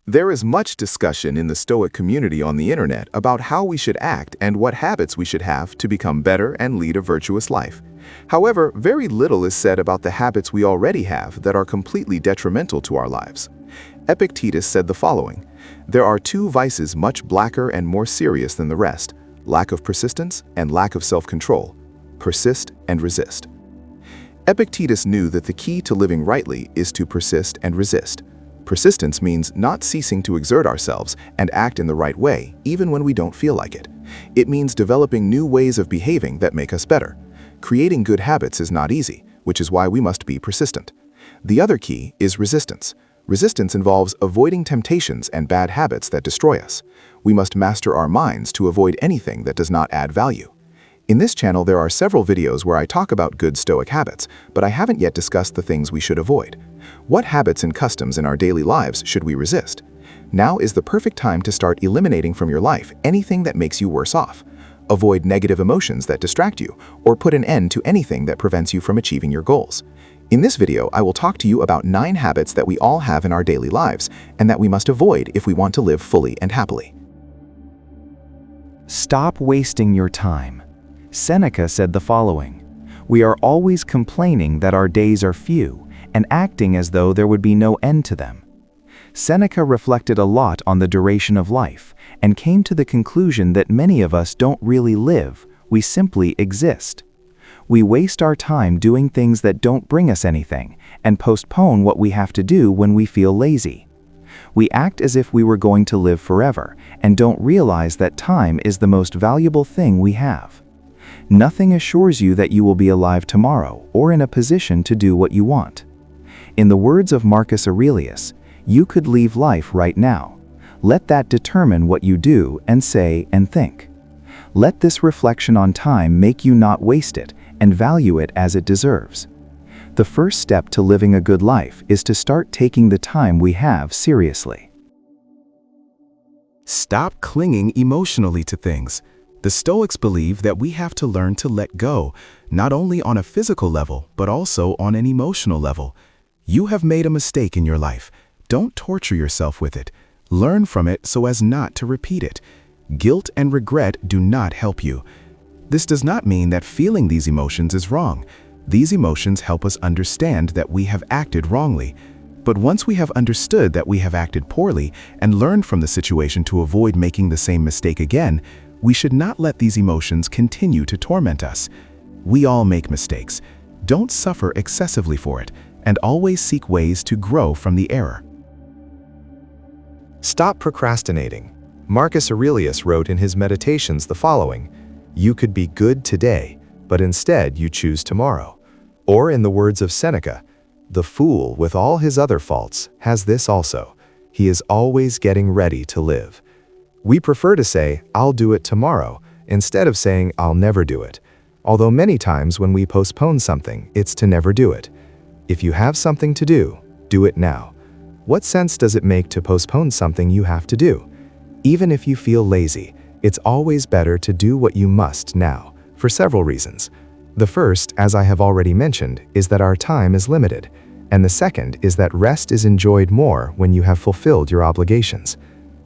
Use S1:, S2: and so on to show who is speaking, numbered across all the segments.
S1: There is much discussion in the Stoic community on the internet about how we should act and what habits we should have to become better and lead a virtuous life. However, very little is said about the habits we already have that are completely detrimental to our lives. Epictetus said the following: "There are two vices much blacker and more serious than the rest: lack of persistence and lack of self-control. Persist and resist." Epictetus knew that the key to living rightly is to persist and resist. Persistence means not ceasing to exert ourselves and act in the right way, even when we don't feel like it. It means developing new ways of behaving that make us better. Creating good habits is not easy, which is why we must be persistent. The other key is resistance. Resistance involves avoiding temptations and bad habits that destroy us. We must master our minds to avoid anything that does not add value. In this channel, there are several videos where I talk about good Stoic habits, but I haven't yet discussed the things we should avoid. What habits and customs in our daily lives should we resist? Now is the perfect time to start eliminating from your life anything that makes you worse off. Avoid negative emotions that distract you, or put an end to anything that prevents you from achieving your goals. In this video, I will talk to you about 9 habits that we all have in our daily lives and that we must avoid if we want to live fully and happily.
S2: Stop wasting your time. Seneca said the following: "We are always complaining that our days are few and acting as though there would be no end to them." Seneca reflected a lot on the duration of life and came to the conclusion that many of us don't really live, we simply exist. We waste our time doing things that don't bring us anything and postpone what we have to do when we feel lazy. We act as if we were going to live forever and don't realize that time is the most valuable thing we have. Nothing assures you that you will be alive tomorrow or in a position to do what you want. In the words of Marcus Aurelius, you could leave life right now. Let that determine what you do and say and think. Let this reflection on time make you not waste it and value it as it deserves. The first step to living a good life is to start taking the time we have seriously.
S3: Stop clinging emotionally to things. The Stoics believe that we have to learn to let go, not only on a physical level, but also on an emotional level. You have made a mistake in your life. Don't torture yourself with it. Learn from it so as not to repeat it. Guilt and regret do not help you. This does not mean that feeling these emotions is wrong. These emotions help us understand that we have acted wrongly. But once we have understood that we have acted poorly and learned from the situation to avoid making the same mistake again, we should not let these emotions continue to torment us. We all make mistakes. Don't suffer excessively for it, and always seek ways to grow from the error.
S1: Stop procrastinating. Marcus Aurelius wrote in his Meditations the following: "You could be good today, but instead you choose tomorrow." Or in the words of Seneca, "The fool, with all his other faults, has this also: he is always getting ready to live." We prefer to say, "I'll do it tomorrow," instead of saying, "I'll never do it." Although many times when we postpone something, it's to never do it. If you have something to do it now. What sense does it make to postpone something you have to do? Even if you feel lazy, it's always better to do what you must now, for several reasons. The first, as I have already mentioned, is that our time is limited, and the second is that rest is enjoyed more when you have fulfilled your obligations.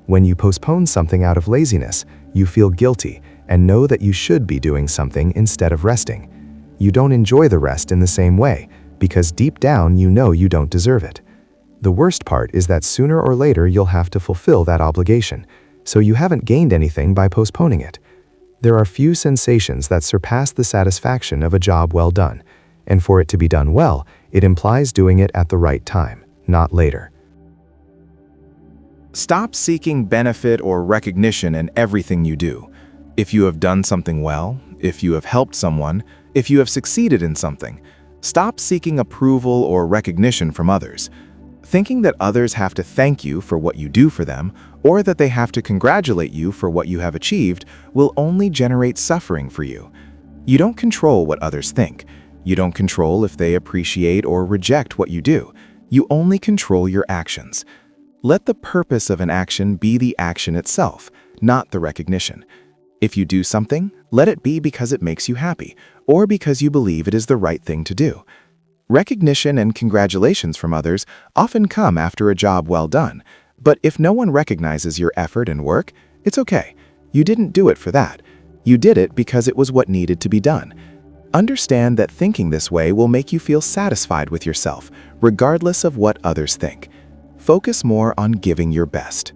S1: When you postpone something out of laziness, you feel guilty and know that you should be doing something instead of resting. You don't enjoy the rest in the same way, because deep down you know you don't deserve it. The worst part is that sooner or later you'll have to fulfill that obligation, so you haven't gained anything by postponing it. There are few sensations that surpass the satisfaction of a job well done, and for it to be done well, it implies doing it at the right time, not later.
S2: Stop seeking benefit or recognition in everything you do. If you have done something well, if you have helped someone, if you have succeeded in something, stop seeking approval or recognition from others. Thinking that others have to thank you for what you do for them, or that they have to congratulate you for what you have achieved, will only generate suffering for you. You don't control what others think. You don't control if they appreciate or reject what you do. You only control your actions. Let the purpose of an action be the action itself, not the recognition. If you do something, let it be because it makes you happy, or because you believe it is the right thing to do. Recognition and congratulations from others often come after a job well done,
S3: But if no one recognizes your effort and work, it's okay. You didn't do it for that. You did it because it was what needed to be done. Understand that thinking this way will make you feel satisfied with yourself, regardless of what others think. Focus more on giving your best.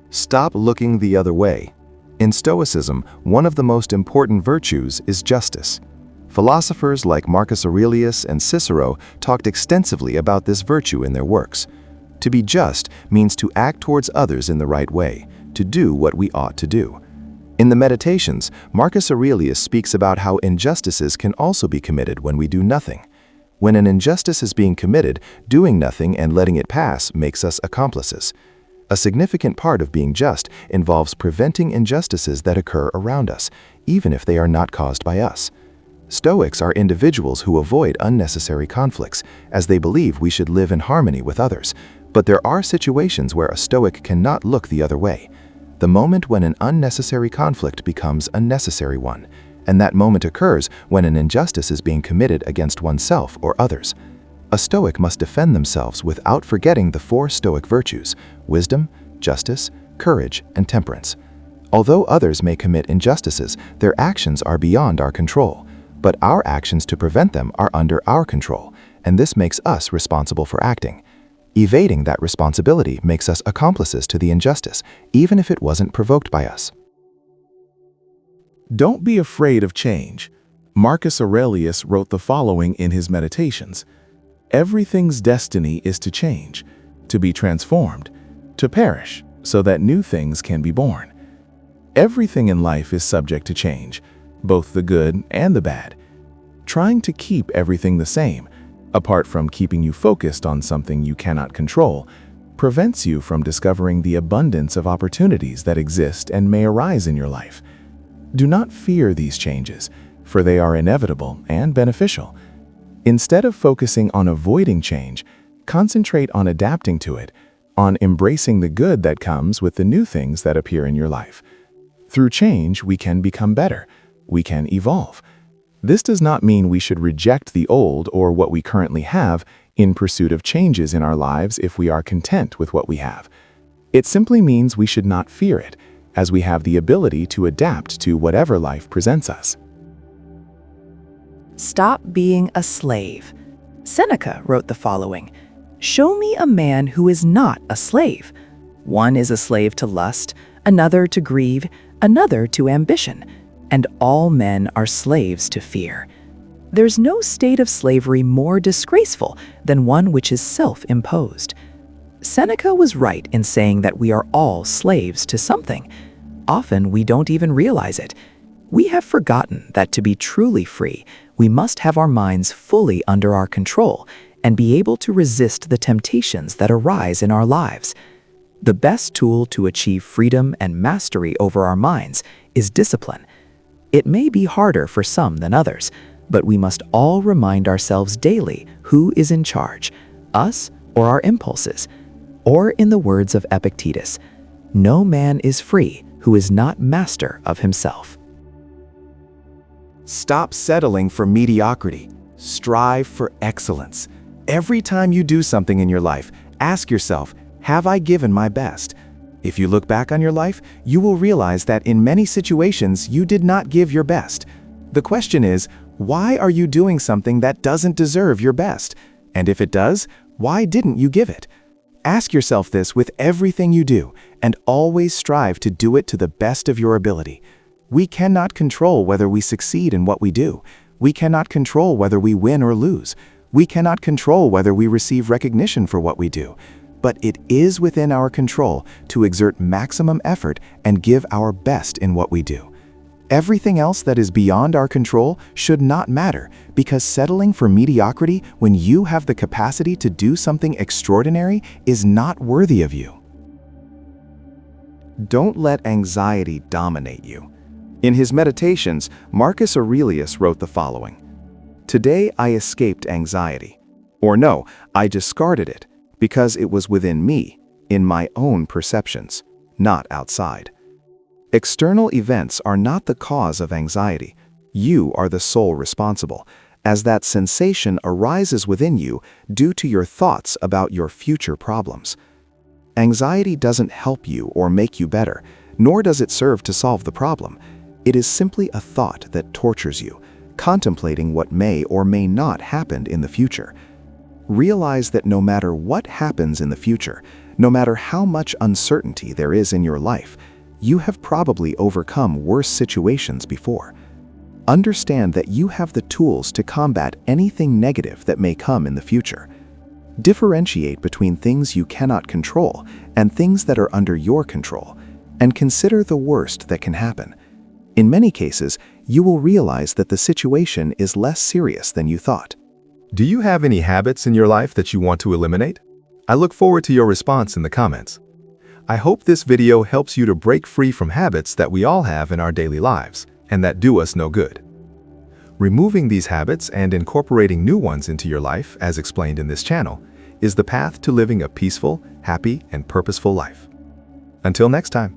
S2: Stop looking the other way. In Stoicism, one of the most important virtues is justice. Philosophers like Marcus Aurelius and Cicero talked extensively about this virtue in their works. To be just means to act towards others in the right way, to do what we ought to do. In the Meditations, Marcus Aurelius speaks about how injustices can also be committed when we do nothing. When an injustice is being committed, doing nothing and letting it pass makes us accomplices. A significant part of being just involves preventing injustices that occur around us, even if they are not caused by us. Stoics are individuals who avoid unnecessary conflicts, as they believe we should live in harmony with others. But there are situations where a Stoic cannot look the other way. The moment when an unnecessary conflict becomes a necessary one, and that moment occurs when an injustice is being committed against oneself or others. A Stoic must defend themselves without forgetting the 4 Stoic virtues: wisdom, justice, courage, and temperance. Although others may commit injustices, their actions are beyond our control, but our actions to prevent them are under our control, and this makes us responsible for acting. Evading that responsibility makes us accomplices to the injustice, even if it wasn't provoked by us.
S3: Don't be afraid of change. Marcus Aurelius wrote the following in his Meditations: "Everything's destiny is to change, to be transformed, to perish, so that new things can be born." Everything in life is subject to change, both the good and the bad. Trying to keep everything the same, apart from keeping you focused on something you cannot control, prevents you from discovering the abundance of opportunities that exist and may arise in your life. Do not fear these changes, for they are inevitable and beneficial. Instead of focusing on avoiding change, concentrate on adapting to it, on embracing the good that comes with the new things that appear in your life. Through change, we can become better. We can evolve. This does not mean we should reject the old or what we currently have in pursuit of changes in our lives if we are content with what we have. It simply means we should not fear it, as we have the ability to adapt to whatever life presents us.
S4: Stop being a slave. Seneca wrote the following: "Show me a man who is not a slave. One is a slave to lust, another to greed, another to ambition, and all men are slaves to fear. There's no state of slavery more disgraceful than one which is self-imposed." Seneca was right in saying that we are all slaves to something. Often we don't even realize it. We have forgotten that to be truly free, we must have our minds fully under our control and be able to resist the temptations that arise in our lives. The best tool to achieve freedom and mastery over our minds is discipline. It may be harder for some than others, but we must all remind ourselves daily who is in charge, us or our impulses. Or in the words of Epictetus, "No man is free who is not master of himself."
S3: Stop settling for mediocrity. Strive for excellence. Every time you do something in your life, ask yourself, have I given my best? If you look back on your life, you will realize that in many situations you did not give your best. The question is, why are you doing something that doesn't deserve your best? And if it does, why didn't you give it? Ask yourself this with everything you do, and always strive to do it to the best of your ability. We cannot control whether we succeed in what we do. We cannot control whether we win or lose. We cannot control whether we receive recognition for what we do. But it is within our control to exert maximum effort and give our best in what we do. Everything else that is beyond our control should not matter, because settling for mediocrity when you have the capacity to do something extraordinary is not worthy of you.
S2: Don't let anxiety dominate you. In his Meditations, Marcus Aurelius wrote the following: "Today I escaped anxiety. Or no, I discarded it, because it was within me, in my own perceptions, not outside." External events are not the cause of anxiety. You are the sole responsible. as that sensation arises within you due to your thoughts about your future problems. Anxiety doesn't help you or make you better, nor does it serve to solve the problem. It is simply a thought that tortures you, contemplating what may or may not happen in the future. Realize that no matter what happens in the future, no matter how much uncertainty there is in your life, you have probably overcome worse situations before. Understand that you have the tools to combat anything negative that may come in the future. Differentiate between things you cannot control and things that are under your control, and consider the worst that can happen. In many cases, you will realize that the situation is less serious than you thought.
S1: Do you have any habits in your life that you want to eliminate? I look forward to your response in the comments. I hope this video helps you to break free from habits that we all have in our daily lives and that do us no good. Removing these habits and incorporating new ones into your life, as explained in this channel, is the path to living a peaceful, happy, and purposeful life. Until next time.